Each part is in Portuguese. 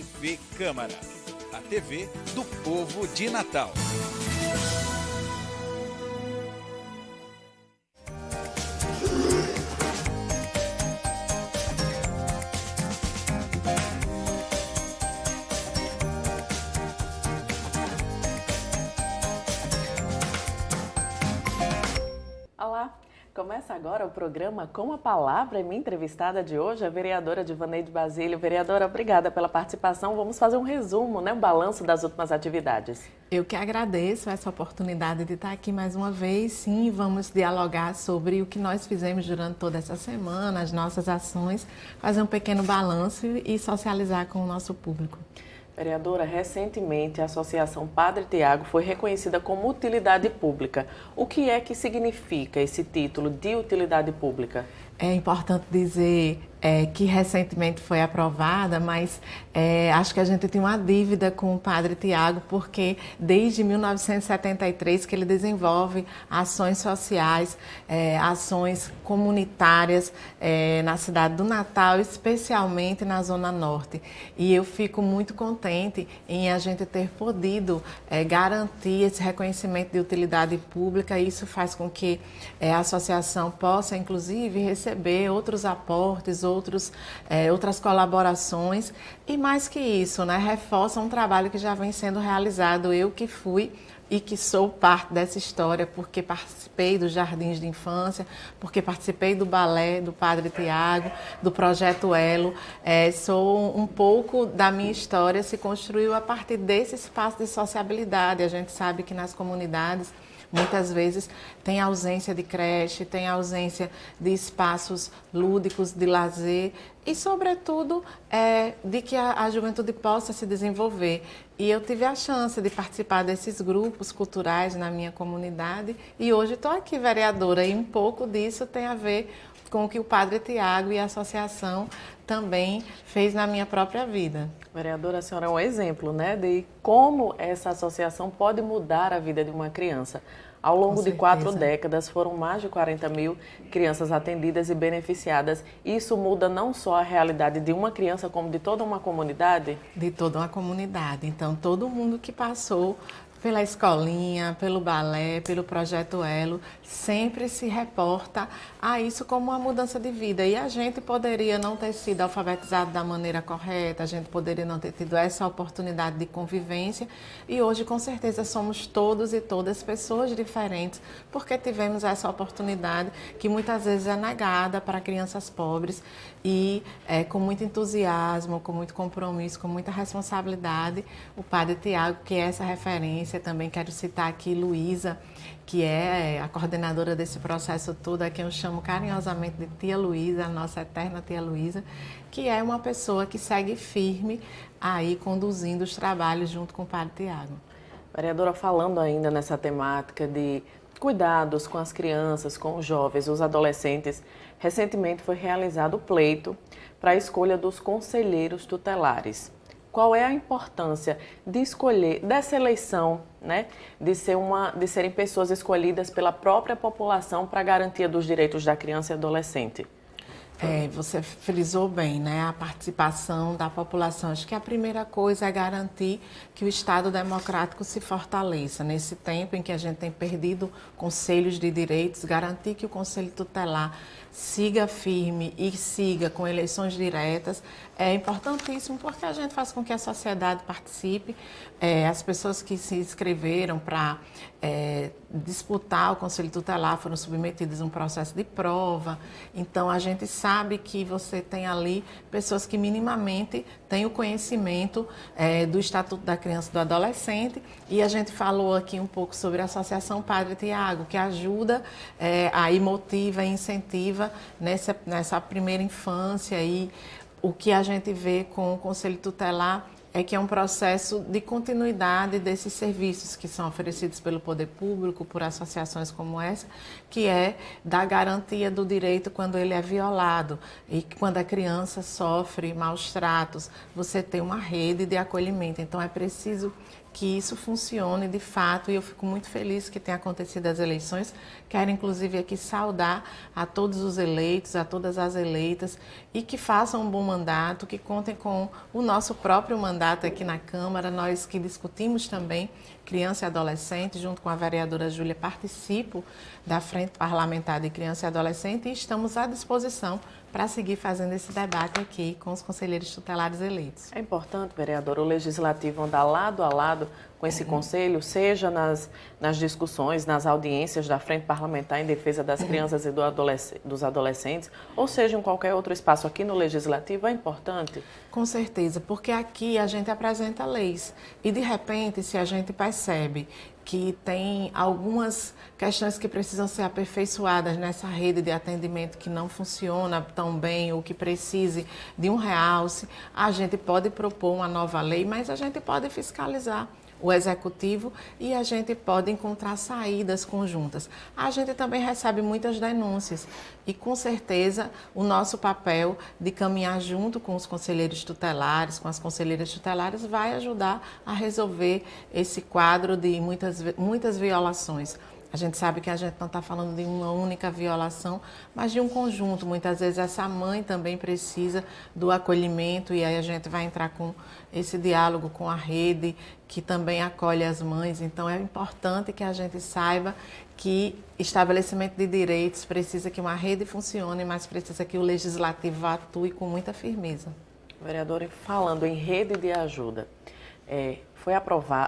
TV Câmara, a TV do povo de Natal. Olá, começa agora o programa Com a Palavra e minha entrevistada de hoje é a vereadora Divaneide Basílio. Vereadora, obrigada pela participação. Vamos fazer um resumo, um balanço das últimas atividades. Eu que agradeço essa oportunidade de estar aqui mais uma vez. Sim, vamos dialogar sobre o que nós fizemos durante toda essa semana, as nossas ações, fazer um pequeno balanço e socializar com o nosso público. Vereadora, recentemente a Associação Padre Tiago foi reconhecida como utilidade pública. O que é que significa esse título de utilidade pública? É importante dizer que recentemente foi aprovada, mas acho que a gente tem uma dívida com o Padre Tiago, porque desde 1973 que ele desenvolve ações sociais, ações comunitárias na cidade do Natal, especialmente na Zona Norte. E eu fico muito contente em a gente ter podido garantir esse reconhecimento de utilidade pública. Isso faz com que a associação possa, inclusive, receber outros aportes, outras colaborações e mais que isso, reforça um trabalho que já vem sendo realizado. Eu que fui e que sou parte dessa história porque participei dos jardins de infância, porque participei do balé do Padre Tiago, do Projeto Elo. Sou um pouco da minha história se construiu a partir desse espaço de sociabilidade. A gente sabe que nas comunidades muitas vezes tem ausência de creche, tem ausência de espaços lúdicos, de lazer e, sobretudo, de que a juventude possa se desenvolver. E eu tive a chance de participar desses grupos culturais na minha comunidade e hoje estou aqui vereadora e um pouco disso tem a ver com o que o Padre Tiago e a associação também fez na minha própria vida. Vereadora, a senhora é um exemplo, de como essa associação pode mudar a vida de uma criança. Ao longo de 4 décadas, foram mais de 40 mil crianças atendidas e beneficiadas. Isso muda não só a realidade de uma criança, como de toda uma comunidade? De toda uma comunidade. Então, todo mundo que passou pela escolinha, pelo balé, pelo Projeto Elo, sempre se reporta a isso como uma mudança de vida. E a gente poderia não ter sido alfabetizado da maneira correta, a gente poderia não ter tido essa oportunidade de convivência e hoje, com certeza, somos todos e todas pessoas diferentes porque tivemos essa oportunidade que muitas vezes é negada para crianças pobres e com muito entusiasmo, com muito compromisso, com muita responsabilidade, o Padre Tiago, que é essa referência. Também quero citar aqui Luísa, que é a coordenadora desse processo todo, a quem eu chamo carinhosamente de Tia Luísa, a nossa eterna Tia Luísa, que é uma pessoa que segue firme aí conduzindo os trabalhos junto com o Padre Tiago. Vereadora, falando ainda nessa temática de cuidados com as crianças, com os jovens, os adolescentes, recentemente foi realizado o pleito para a escolha dos conselheiros tutelares. Qual é a importância de escolher, dessa eleição, de serem pessoas escolhidas pela própria população para a garantia dos direitos da criança e adolescente? Você frisou bem, a participação da população. Acho que a primeira coisa é garantir que o Estado democrático se fortaleça. Nesse tempo em que a gente tem perdido conselhos de direitos, garantir que o Conselho Tutelar siga firme e siga com eleições diretas é importantíssimo porque a gente faz com que a sociedade participe. As pessoas que se inscreveram para disputar o Conselho Tutelar foram submetidas a um processo de prova. Então, a gente sabe que você tem ali pessoas que minimamente têm o conhecimento do Estatuto da Criança e do Adolescente. E a gente falou aqui um pouco sobre a Associação Padre Tiago, que ajuda e motiva e incentiva nessa primeira infância. E o que a gente vê com o Conselho Tutelar é que é um processo de continuidade desses serviços que são oferecidos pelo poder público, por associações como essa, que é da garantia do direito quando ele é violado e quando a criança sofre maus tratos, você tem uma rede de acolhimento. Então é preciso que isso funcione de fato, e eu fico muito feliz que tenha acontecido as eleições. Quero inclusive aqui saudar a todos os eleitos, a todas as eleitas, e que façam um bom mandato, que contem com o nosso próprio mandato aqui na Câmara. Nós que discutimos também criança e adolescente, junto com a vereadora Júlia, participo da Frente Parlamentar de Criança e Adolescente, e estamos à disposição para seguir fazendo esse debate aqui com os conselheiros tutelares eleitos. É importante, vereador, o Legislativo andar lado a lado com esse conselho, seja nas discussões, nas audiências da Frente Parlamentar em defesa das crianças e dos adolescentes, ou seja, em qualquer outro espaço aqui no Legislativo, é importante? Com certeza, porque aqui a gente apresenta leis e, de repente, se a gente percebe que tem algumas questões que precisam ser aperfeiçoadas nessa rede de atendimento que não funciona tão bem ou que precise de um realce, a gente pode propor uma nova lei, mas a gente pode fiscalizar o executivo e a gente pode encontrar saídas conjuntas. A gente também recebe muitas denúncias e, com certeza, o nosso papel de caminhar junto com os conselheiros tutelares, com as conselheiras tutelares, vai ajudar a resolver esse quadro de muitas violações. A gente sabe que a gente não está falando de uma única violação, mas de um conjunto. Muitas vezes essa mãe também precisa do acolhimento, e aí a gente vai entrar com esse diálogo com a rede, que também acolhe as mães. Então é importante que a gente saiba que estabelecimento de direitos precisa que uma rede funcione, mas precisa que o Legislativo atue com muita firmeza. Vereadora, falando em rede de ajuda,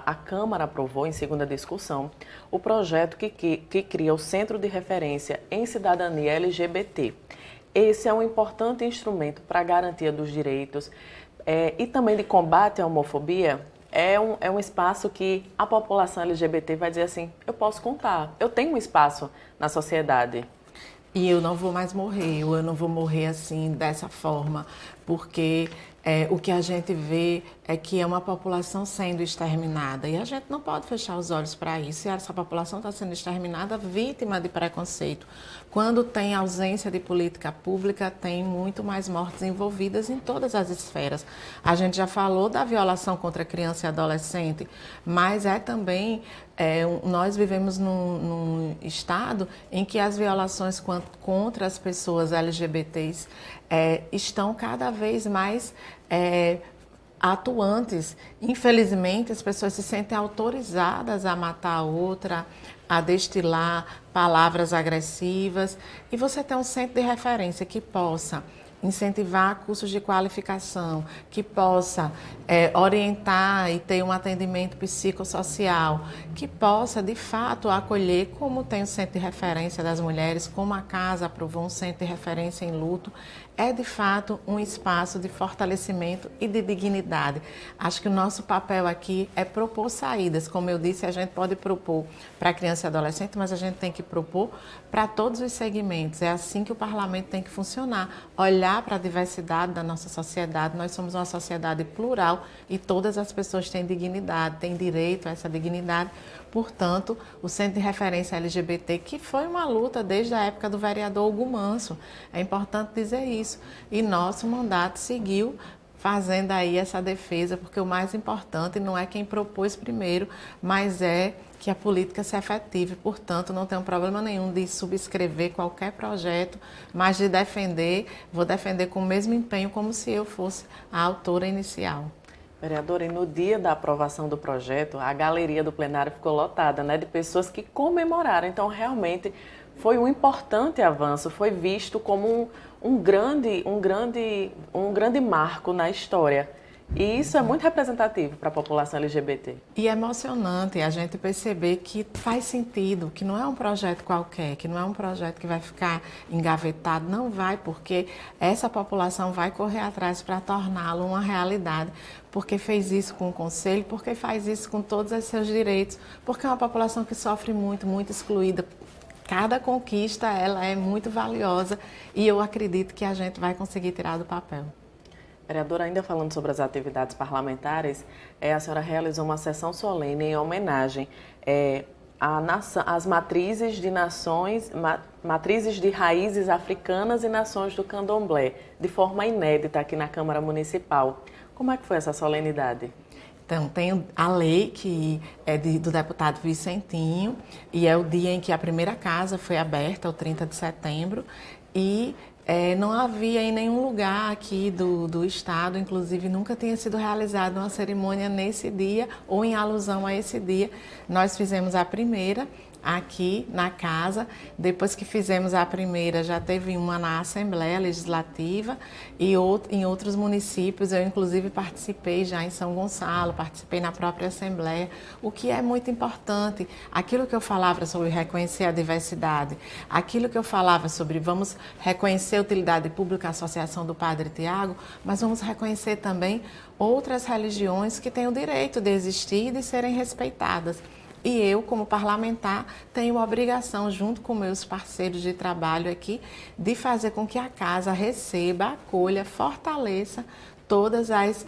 a Câmara aprovou em segunda discussão o projeto que cria o Centro de Referência em Cidadania LGBT. Esse é um importante instrumento para a garantia dos direitos e também de combate à homofobia. É um espaço que a população LGBT vai dizer assim, eu posso contar, eu tenho um espaço na sociedade. E eu não vou mais morrer, ou eu não vou morrer assim, dessa forma, porque o que a gente vê é que é uma população sendo exterminada, e a gente não pode fechar os olhos para isso. E essa população está sendo exterminada, vítima de preconceito. Quando tem ausência de política pública, tem muito mais mortes envolvidas em todas as esferas. A gente já falou da violação contra criança e adolescente, mas também nós vivemos num estado em que as violações contra as pessoas LGBTs estão cada vez mais atuantes. Infelizmente, as pessoas se sentem autorizadas a matar a outra, a destilar palavras agressivas. E você tem um centro de referência que possa incentivar cursos de qualificação, que possa orientar e ter um atendimento psicossocial, que possa, de fato, acolher, como tem o Centro de Referência das Mulheres, como a Casa aprovou um Centro de Referência em Luto, é, de fato, um espaço de fortalecimento e de dignidade. Acho que o nosso papel aqui é propor saídas. Como eu disse, a gente pode propor para criança e adolescente, mas a gente tem que propor para todos os segmentos. É assim que o parlamento tem que funcionar. Olhar para a diversidade da nossa sociedade. Nós somos uma sociedade plural e todas as pessoas têm dignidade, têm direito a essa dignidade. Portanto, o Centro de Referência LGBT, que foi uma luta desde a época do vereador Hugo Manso, é importante dizer isso. E nosso mandato seguiu fazendo aí essa defesa, porque o mais importante não é quem propôs primeiro, mas é que a política se efetive. Portanto, não tenho problema nenhum de subscrever qualquer projeto, mas de defender, vou defender com o mesmo empenho como se eu fosse a autora inicial. Vereadora, e no dia da aprovação do projeto, a galeria do plenário ficou lotada, né, de pessoas que comemoraram. Então, realmente, foi um importante avanço, foi visto como um grande marco na história. E isso é muito representativo para a população LGBT. E é emocionante a gente perceber que faz sentido, que não é um projeto qualquer, que não é um projeto que vai ficar engavetado, não vai, porque essa população vai correr atrás para torná-lo uma realidade, porque fez isso com o Conselho, porque faz isso com todos os seus direitos, porque é uma população que sofre muito, muito excluída. Cada conquista, ela é muito valiosa e eu acredito que a gente vai conseguir tirar do papel. Vereadora, ainda falando sobre as atividades parlamentares, a senhora realizou uma sessão solene em homenagem às matrizes de raízes africanas e nações do candomblé, de forma inédita aqui na Câmara Municipal. Como é que foi essa solenidade? Então, tem a lei que é do deputado Vicentinho, e é o dia em que a primeira casa foi aberta, o 30 de setembro, e não havia em nenhum lugar aqui do estado, inclusive nunca tinha sido realizada uma cerimônia nesse dia ou em alusão a esse dia. Nós fizemos a primeira aqui na casa. Depois que fizemos a primeira, já teve uma na Assembleia Legislativa e em outros municípios. Eu, inclusive, participei já em São Gonçalo, participei na própria Assembleia, o que é muito importante. Aquilo que eu falava sobre reconhecer a diversidade, aquilo que eu falava sobre vamos reconhecer a utilidade pública, a Associação do Padre Tiago, mas vamos reconhecer também outras religiões que têm o direito de existir e de serem respeitadas. E eu, como parlamentar, tenho a obrigação, junto com meus parceiros de trabalho aqui, de fazer com que a casa receba, acolha, fortaleça todas as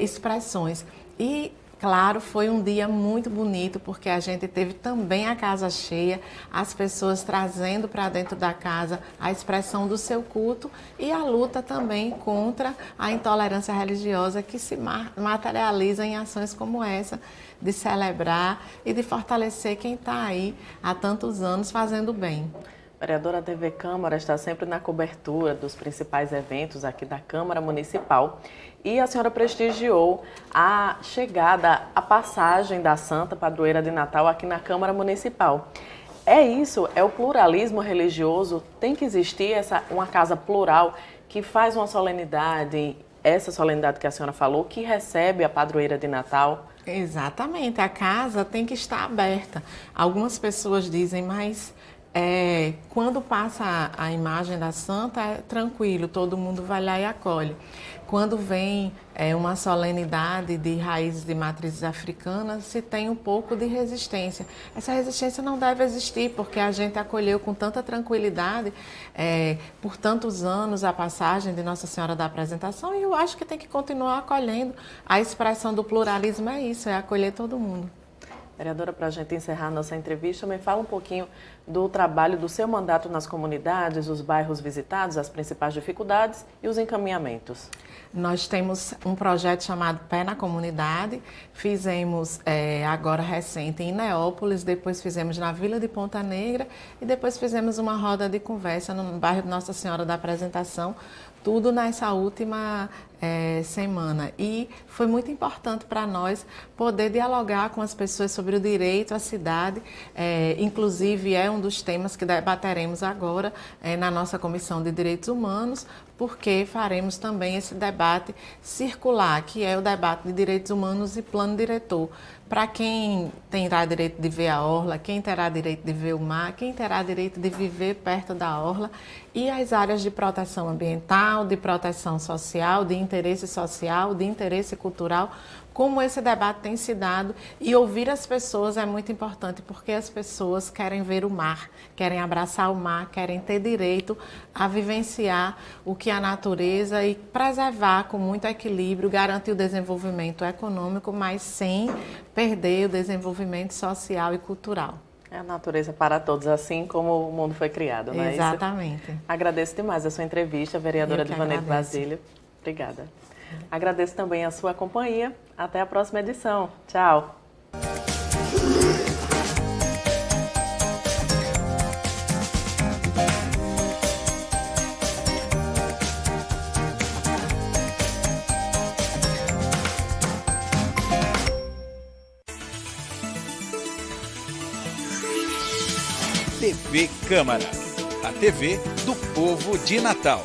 expressões. E, claro, foi um dia muito bonito, porque a gente teve também a casa cheia, as pessoas trazendo para dentro da casa a expressão do seu culto e a luta também contra a intolerância religiosa que se materializa em ações como essa, de celebrar e de fortalecer quem está aí há tantos anos fazendo bem. Vereadora, a TV Câmara está sempre na cobertura dos principais eventos aqui da Câmara Municipal e a senhora prestigiou a chegada, a passagem da Santa Padroeira de Natal aqui na Câmara Municipal. É isso? É o pluralismo religioso? Tem que existir uma casa plural que faz uma solenidade, essa solenidade que a senhora falou, que recebe a Padroeira de Natal? Exatamente, a casa tem que estar aberta. Algumas pessoas dizem, mas quando passa a imagem da Santa, é tranquilo, todo mundo vai lá e acolhe. Quando vem uma solenidade de raízes de matrizes africanas, se tem um pouco de resistência. Essa resistência não deve existir, porque a gente acolheu com tanta tranquilidade por tantos anos a passagem de Nossa Senhora da Apresentação, e eu acho que tem que continuar acolhendo. A expressão do pluralismo é isso, é acolher todo mundo. Vereadora, para a gente encerrar nossa entrevista, me fala um pouquinho do trabalho do seu mandato nas comunidades, os bairros visitados, as principais dificuldades e os encaminhamentos. Nós temos um projeto chamado Pé na Comunidade, fizemos agora recente em Neópolis, depois fizemos na Vila de Ponta Negra e depois fizemos uma roda de conversa no bairro de Nossa Senhora da Apresentação, tudo nessa última semana. E foi muito importante para nós poder dialogar com as pessoas sobre o direito à cidade, inclusive é um dos temas que debateremos agora na nossa Comissão de Direitos Humanos, porque faremos também esse debate circular, que é o debate de direitos humanos e plano diretor. Para quem terá direito de ver a orla, quem terá direito de ver o mar, quem terá direito de viver perto da orla, e as áreas de proteção ambiental, de proteção social, de interesse cultural, como esse debate tem se dado, e ouvir as pessoas é muito importante, porque as pessoas querem ver o mar, querem abraçar o mar, querem ter direito a vivenciar o que a natureza e preservar com muito equilíbrio, garantir o desenvolvimento econômico, mas sem perder o desenvolvimento social e cultural. É a natureza para todos, assim como o mundo foi criado, não é isso? Exatamente. Agradeço demais a sua entrevista, vereadora Divaneide Basílio. Obrigada. Agradeço também a sua companhia. Até a próxima edição. Tchau. TV Câmara, a TV do povo de Natal.